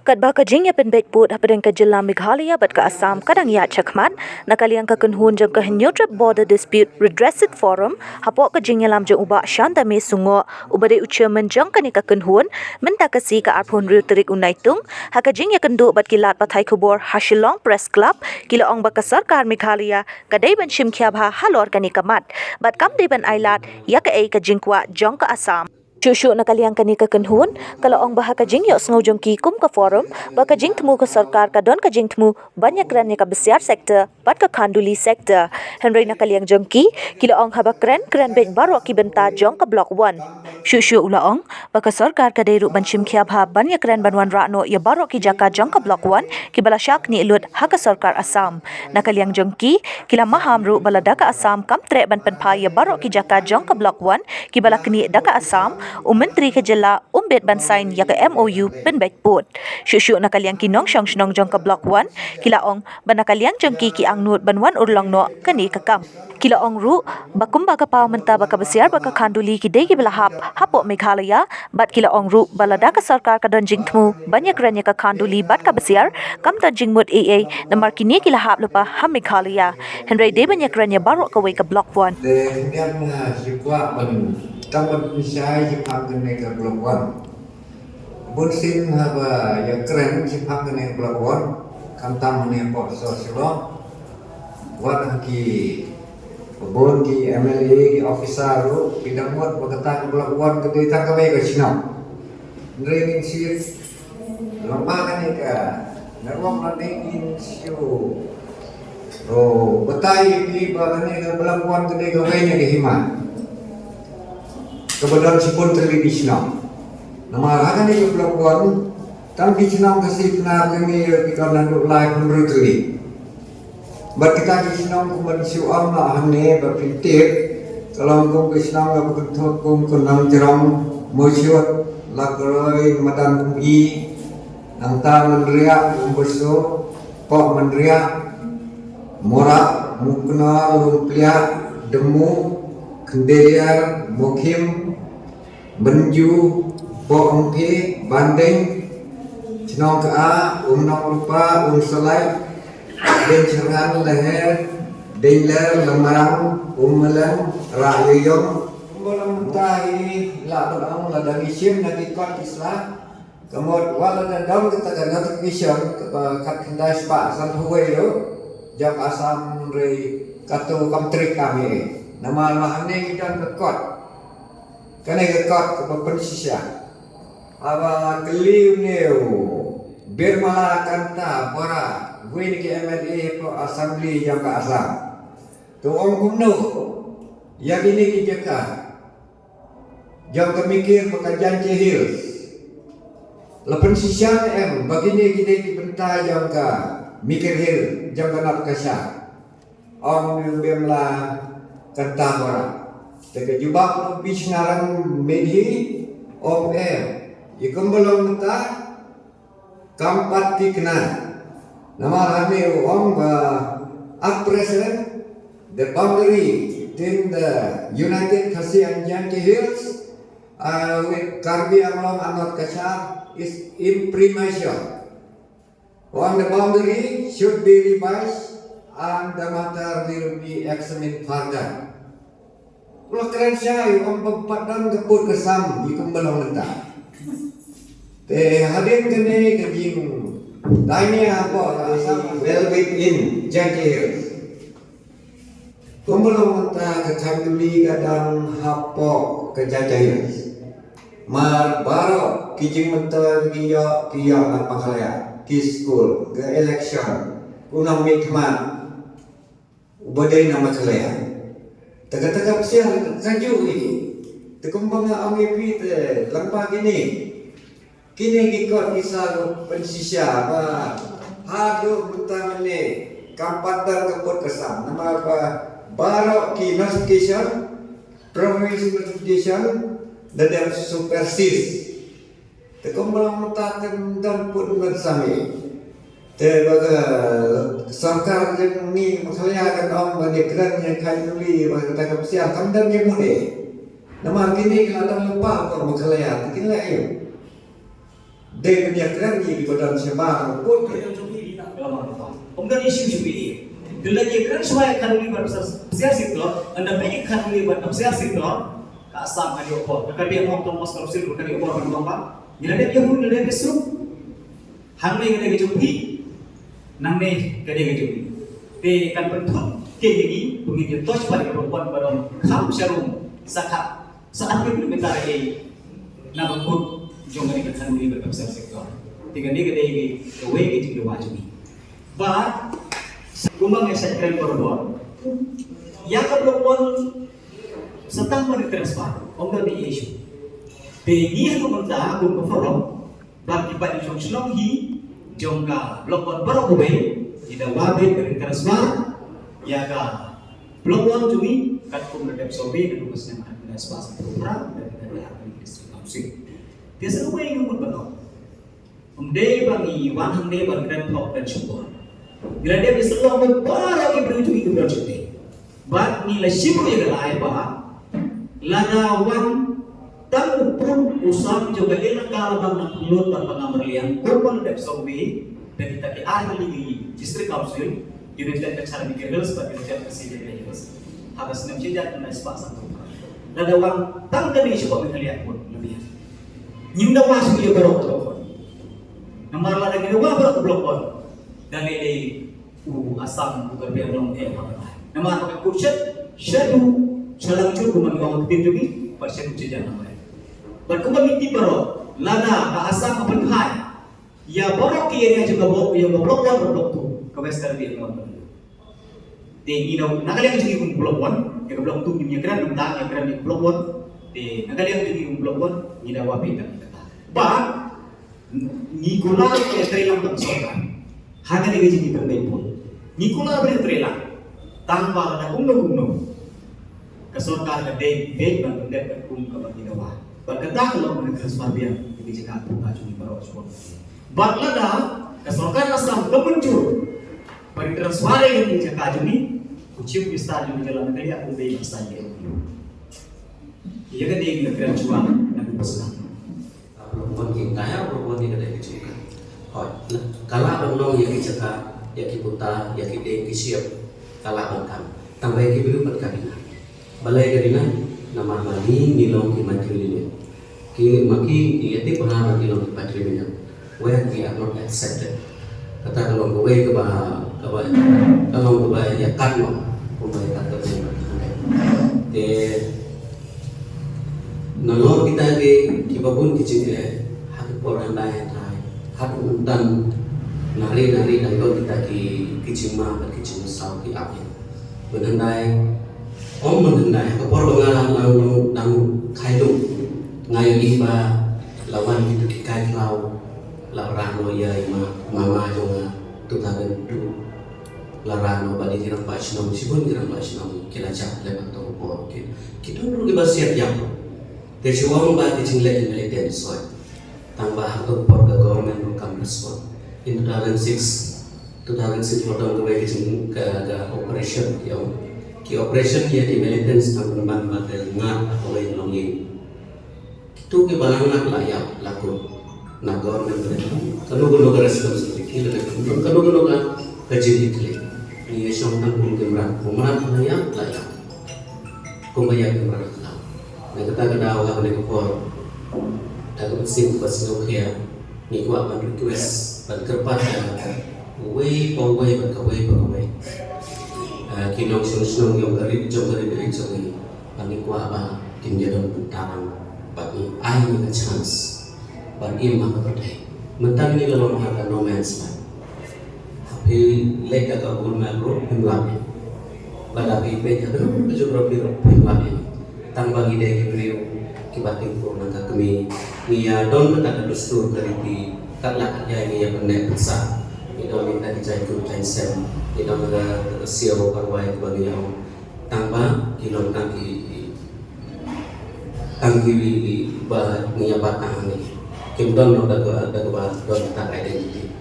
Kat ba kajing ya penbet put hapadeng ka jilla Meghalaya bat ka Assam kadang ya chakmat nakaliang ka kunhun jang ka Neutral Border Dispute Redressing Forum hapok kajing ya lam jang uba shanda me sungo ubade uchairman jang ka ni ka kunhun menta ka si ka arphon riu terik unaitung ha kajing ya kendu bat kilat pathai khobor Hashilong Press Club kila ong ba ka sarkar Meghalaya kadai ban shim khya bha halor ka ni kamat bat kam de ban ailat ya ka ei kajing kwa jang ka Assam Shushu nakaliang kani ka kenhun kalau ong bahaka jing yo sngo jong ki kum ka forum ba ka jing temu ka sarkar ka don ka jing temu banyak ran ka besiar sektor bat ka khanduli sektor henry nakaliang jong ki kilo ong haba kren ben baro ki benta jong ka block 1 shushu ula ong ba ka sarkar ka deru banchim khia bha banyak ran banwan rano ya baro ki jaka jong ka block 1 ki bala shak ni ilut ha ka sarkar Assam nakaliang jong ki kila maham ru balada ka Assam kam tre ban pen pha ya baro ki jaka jong ka block 1 ki bala kni daka Assam Menteri Kejela umbet bansain ya ke MOU penbet put. Syuk nakaliang kinong syong syong jong ke blok 1, kila ong banakaliang jong ki angnut banwan urlang no kani kakam. Kila ong ru bakumba ka pau menta baka besiar baka khanduli ki degi belahap hapok Meghalaya bat kila ong ru balada ka sarkar ka donjing tmu banyak ranya ka khanduli bat ka besiar kam donjing mut AA namar kini kila hap lupa ha Meghalaya. Henry de banyak ranya barok ka we ka blok 1. Taman Syai Jepang kene ke Blok 1. Bunsin haba ya keren Jepang kene Blok 1. Kantam ne pok sosilo. Wan haki pebon ki MLA ki officer ru bidang mot berkata ke Blok 1 ke ditang ke ke Cina. Ndring sir lama kene ke narwam nanti in siu. Oh, betai ki ba kene ke Blok 1 ke ke ke himan. Kebetulan sipun terlibat Cina. Nama akan ini pelakuan, tapi Cina kasih benar kami kita nak lain menurut terlibat. Berkita Cina kemudian siapa nak hanya berpikir kalau kau Cina nggak berkentot kau kenang jeram musyut lakukan madan kumi, nangta meneriak membeso, pak meneriak, morak, mukna, lumpia, demu, kendirian, mukim, benju, boongki, banding, cenong ke A, nong rupa, selai, den ceran leher, denler, lemarang, melang, rayong, melang tahi, lakon ladang isim, nagi kuat islah, kemudian walau dan daun kita kan notification, kat kendai sepak, san huwe lo, jam asam re, katu kamtrik kami, nama mahane kita kekot, kena kekot kepapan sisa. Aba keliu neu, bermalah kanta para, gue ni ke MLA po assembly yang ke Assam. Tu orang kuno, yang ini kita jam kemikir pekerjaan cehil. Lepas sisa begini kita dibentar jam ke mikir hil, jam ke nak kasar. Orang bermalah kanta para. Teka jubak bis narang medhi om ikum belum ta kampat tikna nama rame om president the boundary in the United Khasi Anjanti Hills with Karbi Anglong Anot Kashar is imprimatur. On the boundary should be revised and the matter will be examined further. Kalau keren saya, orang pempadang keput kesam di kembang mentah. Hadir kene kejing, tanya apa? Asam well within Jangkir. Kembang mentah kekanduli kadang hapok kejajah. Mar baru kijing mentah kia apa kaya? Ki school, ke election, kunang mikmat, ubadai nama kaya. Tegak-tegak siang kaju ini, terkembang awal itu lempak ini, kini ikut kisah pensisya apa, hadu butang ini, kampatan keput kesam, nama apa, baru ki notification, provinsi notification, dan supersis, terkembang mutakan dan pun bersama. Tebaga sangkar yang ni masalah kan orang berdekatan yang kain nuli berkata kepada kamdan yang muda. Nama kini kalau lupa kau masalah, kini lah Dia kenyatakan di badan siapa pun. Ongga isu shubi. Dilagi kan suai kanuni berbesar sektor, anda pergi kanuni berbesar sektor, kasam kali opor. Kalau dia mau Thomas Korsil kali opor berlomba, jadi dia pun dia besok. Hamil yang dia kejupi, namanya dia kejupi. Dia kan bentuk kini begitu touch pada perempuan pada kam serum sakat saat itu minta lagi nama pun jangan ikut kanuni berbesar sektor. Tiga dia kewe gitu wajib. But kumang sa kren perempuan, ya perempuan setang menetraspa, ongga di isu. Pengi aku minta aku forum, bagi pada jong slong hi, jongga perempuan baru kowe, tidak wabit menetraspa, ya ka perempuan cumi kat kum redep sobe dan umusnya menetraspa seperti dan dari akan distribusi. Biasa kowe yang berpenuh. Bangi wan hande berkren top dan syukur. Bila dia bisa lawan para lagi berujung itu berujung ni. Bat nilai siapa yang kelai bah, ladawan tamu pun usam juga enak kalau bang nak mulut dan pengamrian korban dep sobi dan kita ke ahli lagi district council unit dan cara mikir sebagai kerja presiden Hills. Habis enam jejak dan sepasang tu. Ladawan tangga ni siapa yang kelihatan pun lebih. Nyunda masuk dia berok berok. Nomor lagi ni wah berok berok. Dan ini asam bukan biar orang apa. Nama apa kurset, syadu, salam cukup menggawat tim juga, pasien ujian nama. Berkembang itu baru, lada asam apa hai. Ya baru kira juga bawa yang blok tu, kewestern dia nama. Di ini nakal yang jadi blok one, yang blok tu ni keren tentang yang keren di blok one. Di nakal yang jadi blok one, ni dah wapi tak kita. Bah, ni guna keterangan bangsa. Hanya dia jadi terbaik pun. Nikola boleh terelak tanpa ada umno. Kesorkar kedai dan pendek kum kebagi dawa. Berkata kalau mereka sebabnya ini jika buka cumi baru sport. Baklada kesorkar asam kemuncul. Bagi transwara yang jika cumi kucing bisa juga dalam negeri aku beri saja. Ia kan dia negara juang dan pesan. Perempuan kita perempuan tidak ada kecil. Kalau orang yang dicakap, yang diputar, yang disiap, kalau bangkam, tambah yang belum berkabina. Balai kabina, nama mani nilong kimatulini. Maki iati pernah nilong kimatulini. Where we are not accepted. Kata kalau gue kalau gue ya karno, gue kata gue. Nolong kita kibabun kicing hati orang lain. Hatu dan nari dan kau kita kicing sau ki api. Menandai kepor bengalan lang kayu ngayu iba lawan itu kikai lau larano ya mama jonga tutagan tu larano bali tirang pasnom sibun tirang pasnom kila cak lebat to kepor kita dulu kita siap jam. Tersuang ba kicing lek soy. Tambah atau keluarga government program respon. In 2006 waktu ke operation yang operation dia di militants tentang bantuan ngat atau lain lagi. Itu ke balangan layak laku. Nah government kalau guna responsibility kalau guna kerja itu ini yang tanggung jawab pemerintah layak. Kumbayar pemerintah. Nah kita kena awal dari kepor. Aku mesti pasal kia ni gua akan request berkerpat way berkawai kinong sunung yang dari ini bagi gua apa kinjaran putaran bagi air ni chance bagi mak berdaya mentan ni kalau makan no man's land tapi lega ke gul makro himlapi pada pipe jadi geografi himlapi tang bagi dia beliau kibating ko nang kami niya don kita dustur dari di kalak ya ini yang benar besar itu minta dicai ku cai sem itu ada siau karwai bagi yang tanpa kilon tangki ba niya batang ni kim don no da don tak identity